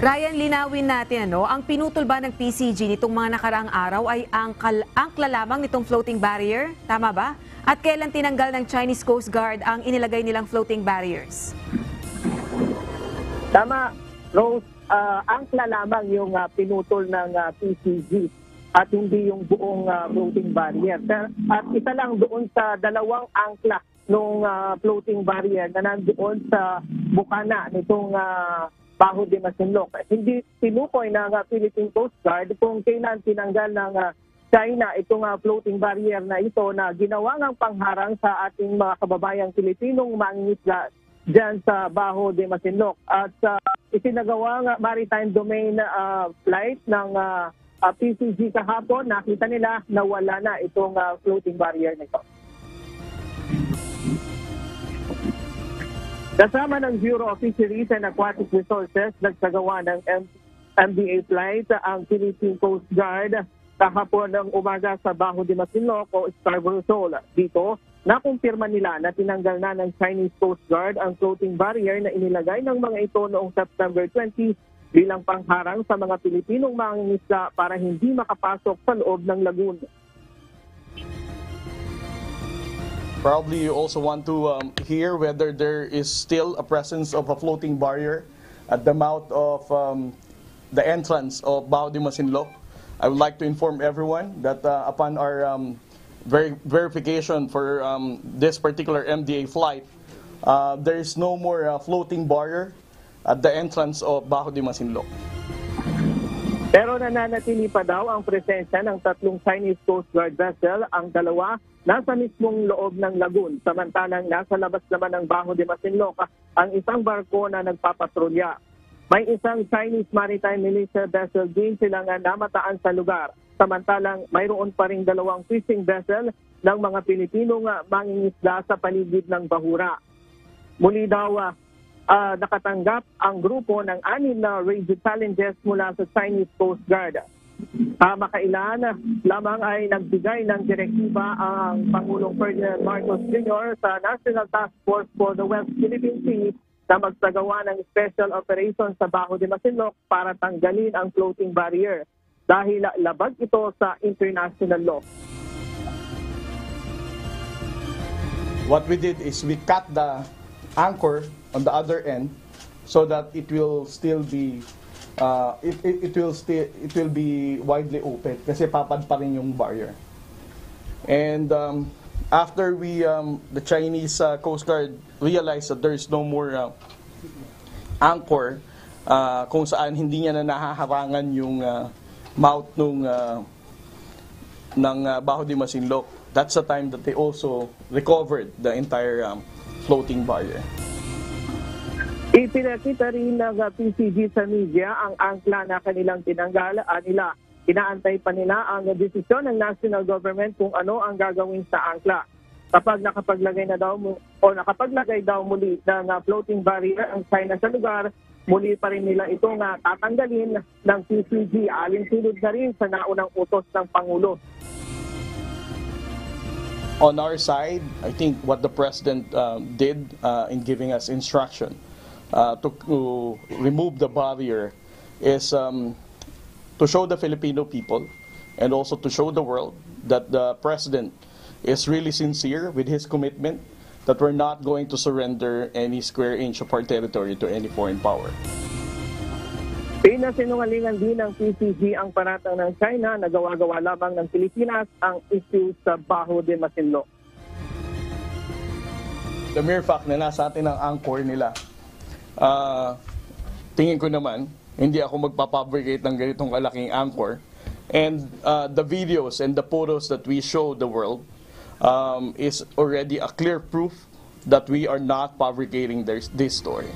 Ryan, linawin natin, ang pinutol ba ng PCG nitong mga nakaraang araw ay angkla lamang nitong floating barrier? Tama ba? At kailan tinanggal ng Chinese Coast Guard ang inilagay nilang floating barriers? Tama, Rose. Angkla lamang yung pinutol ng PCG at hindi yung buong floating barrier. At isa lang doon sa dalawang angkla ng floating barrier na nandoon sa bukana nitong Baho de Masinloc. Hindi tinukoy ng Philippine Coast Guard kung kailan tinanggal ng China itong floating barrier na ito na ginawa ng pangharang sa ating mga kababayang Pilipinong mangingisda dyan sa Baho de Masinloc. At isinagawa ng maritime domain flight ng PCG kahapon, nakita nila na wala na itong floating barrier nito. Kasama ng Bureau of Fisheries and Aquatic Resources, nagsagawa ng MDA flight ang Philippine Coast Guard kahapon ng umaga sa Baho de Masinloc o Scarborough Shoal. Dito, nakumpirma nila na tinanggal na ng Chinese Coast Guard ang floating barrier na inilagay ng mga ito noong September 20 bilang pangharang sa mga Pilipinong mangingisda para hindi makapasok sa loob ng lagoon. Probably you also want to hear whether there is still a presence of a floating barrier at the mouth of the entrance of Baho de Masinloc. I would like to inform everyone that upon our verification for this particular MDA flight, there is no more floating barrier at the entrance of Baho de Masinloc. Pero nananatili pa daw ang presensya ng tatlong Chinese Coast Guard vessel. Ang dalawa nasa mismong loob ng lagoon, samantalang nasa labas naman ng Baho de Masinloc ang isang barko na nagpapatrolya. May isang Chinese Maritime Militia vessel din silang namataan sa lugar, samantalang mayroon pa ring dalawang fishing vessel ng mga Pilipinong mangingisda sa paligid ng bahura. Muli daw nakatanggap ang grupo ng 6 na radio challenges mula sa Chinese Coast Guard. Makailan lamang ay nagbigay ng direktiba ang Pangulong Ferdinand Marcos Jr. sa National Task Force for the West Philippine Sea na magsagawa ng special operation sa Baho de Masinloc para tanggalin ang floating barrier dahil labag ito sa international law. What we did is we cut the anchor on the other end so that it will still be it will be widely open kasi papad pa rin yung barrier. And after we the Chinese Coast Guard realized that there is no more anchor kung saan hindi niya na nahaharangan yung mouth ng Baho de Masinloc, that's the time that they also recovered the entire floating barrier. Ipinakita rin ng PCG sa media ang angkla na kanilang tinanggal. Inaantay pa nila ang desisyon ng national government kung ano ang gagawin sa angkla. Kapag nakapaglagay daw muli ng floating barrier ang China sa lugar, muli pa rin nila itong tatanggalin ng PCG. Alinsunod na rin sa naunang utos ng Pangulo. On our side, I think what the President did in giving us instruction to remove the barrier is to show the Filipino people and also to show the world that the President is really sincere with his commitment that we're not going to surrender any square inch of our territory to any foreign power. Pinasinungalingan din ng PCG ang paratang ng China na gawa-gawa lamang ng Pilipinas ang issue sa Baho de Masinloc. The mere fact na nasa atin ang anchor nila, tingin ko naman, hindi ako magpapabricate ng ganitong kalaking anchor. And the videos and the photos that we show the world is already a clear proof that we are not fabricating this story.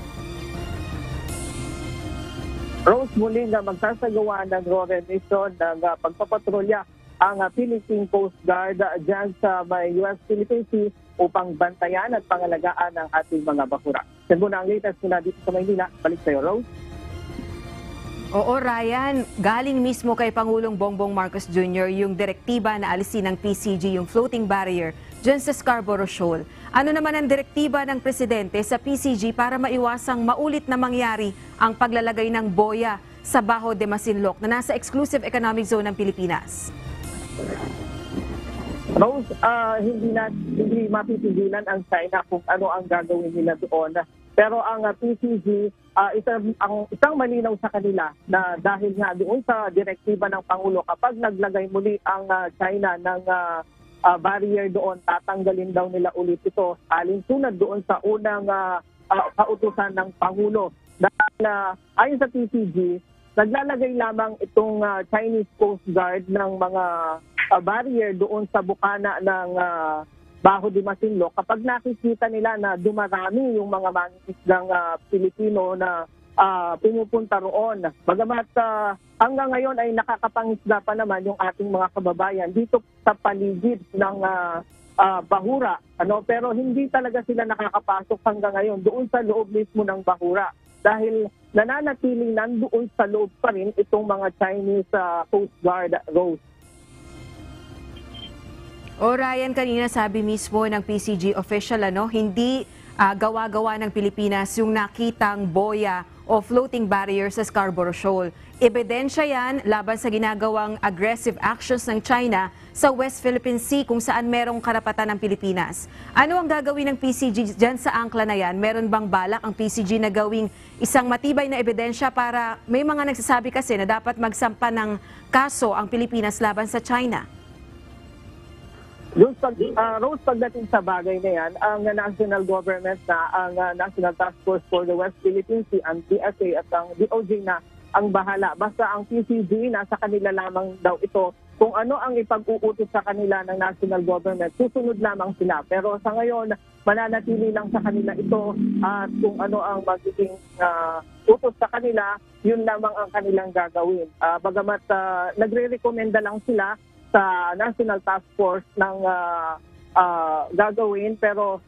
Rose, muling magsasagawa ng RORE mission ng pagpapatrolya ang Philippine Coast Guard dyan sa may US-Philippine Sea upang bantayan at pangalagaan ang ating mga bahura. Yan muna ang latest mula dito sa Maynila. Balik sa'yo, Rose. Oo, Ryan, galing mismo kay Pangulong Bongbong Marcos Jr. yung direktiba na alisin ng PCG yung floating barrier dyan sa Scarborough Shoal. Ano naman ang direktiba ng Presidente sa PCG para maiwasang maulit na mangyari ang paglalagay ng boya sa Bajo de Masinloc na nasa exclusive economic zone ng Pilipinas? Rose, hindi mapipigilan ang China kung ano ang gagawin nila doon. Pero ang PCG, isang malinaw sa kanila na dahil nga doon sa direktiba ng Pangulo, kapag naglagay muli ang China ng barrier doon, tatanggalin daw nila ulit ito. Alinsunod doon sa unang kautusan ng Pangulo. Dahil ayon sa PCG, naglalagay lamang itong Chinese Coast Guard ng mga barrier doon sa bukana ng Bajo de Masinloc kapag nakikita nila na dumarami yung mga mangingisdang Pilipino na pumupunta roon. Bagamat hanggang ngayon ay nakakapangisda pa naman yung ating mga kababayan dito sa paligid ng Bahura. Pero hindi talaga sila nakakapasok hanggang ngayon doon sa loob mismo ng Bahura. Dahil nananatiling nandoon sa loob pa rin itong mga Chinese Coast Guard Rose. O Ryan, kanina sabi mismo ng PCG official, hindi gawa-gawa ng Pilipinas yung nakitang boya o floating barrier sa Scarborough Shoal. Ebidensya yan laban sa ginagawang aggressive actions ng China sa West Philippine Sea kung saan merong karapatan ng Pilipinas. Ano ang gagawin ng PCG dyan sa angkla na yan? Meron bang balak ang PCG na gawing isang matibay na ebidensya para may mga nagsasabi kasi na dapat magsampa ng kaso ang Pilipinas laban sa China? Rose, pagdating sa bagay na yan, ang national government ang National Task Force for the West Philippine Sea, ang DSA at ang DOJ na ang bahala. Basta ang PCG, nasa kanila lamang daw ito. Kung ano ang ipag-uutos sa kanila ng national government, susunod lamang sila. Pero sa ngayon, mananatili lang sa kanila ito at kung ano ang magiging utos sa kanila, yun lamang ang kanilang gagawin. Bagamat nagre-recommenda lang sila sa National Task Force ng gagawin, pero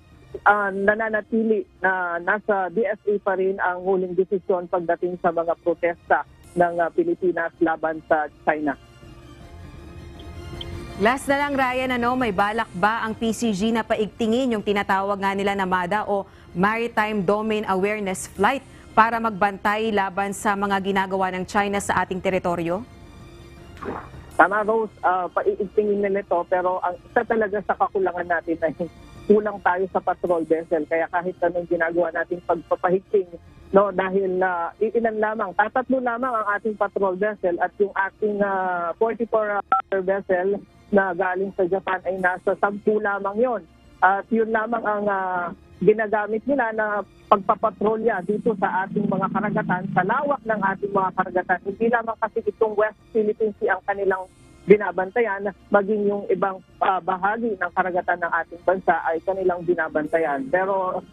nananatili na nasa DSA pa rin ang huling desisyon pagdating sa mga protesta ng Pilipinas laban sa China. Last na lang, Ryan, may balak ba ang PCG na paigtingin yung tinatawag nga nila na MADA o Maritime Domain Awareness Flight para magbantay laban sa mga ginagawa ng China sa ating teritoryo? Tama, Rose, paiigtingin nila ito, pero ang isa talaga sa kakulangan natin ay kulang tayo sa patrol vessel. Kaya kahit anong ginagawa natin pagpapahigting, dahil iilan lamang, tatatlo lamang ang ating patrol vessel at yung ating 44 vessel na galing sa Japan ay nasa 10 lamang yon. At yun lamang ang ginagamit nila na pagpapatrolya dito sa ating mga karagatan, sa lawak ng ating mga karagatan. Hindi lamang kasi itong West Philippine Sea ang kanilang binabantayan, maging yung ibang bahagi ng karagatan ng ating bansa ay kanilang binabantayan. Pero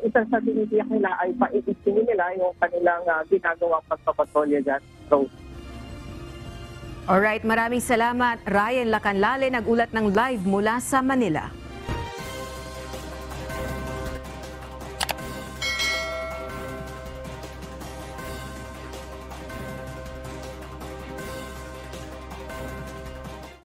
isa sa tinitiyak nila ay paiigtingin nila yung kanilang ginagawang pagpapatrolya dyan. Alright, maraming salamat. Ryan Lacanlale, nag-ulat ng live mula sa Manila.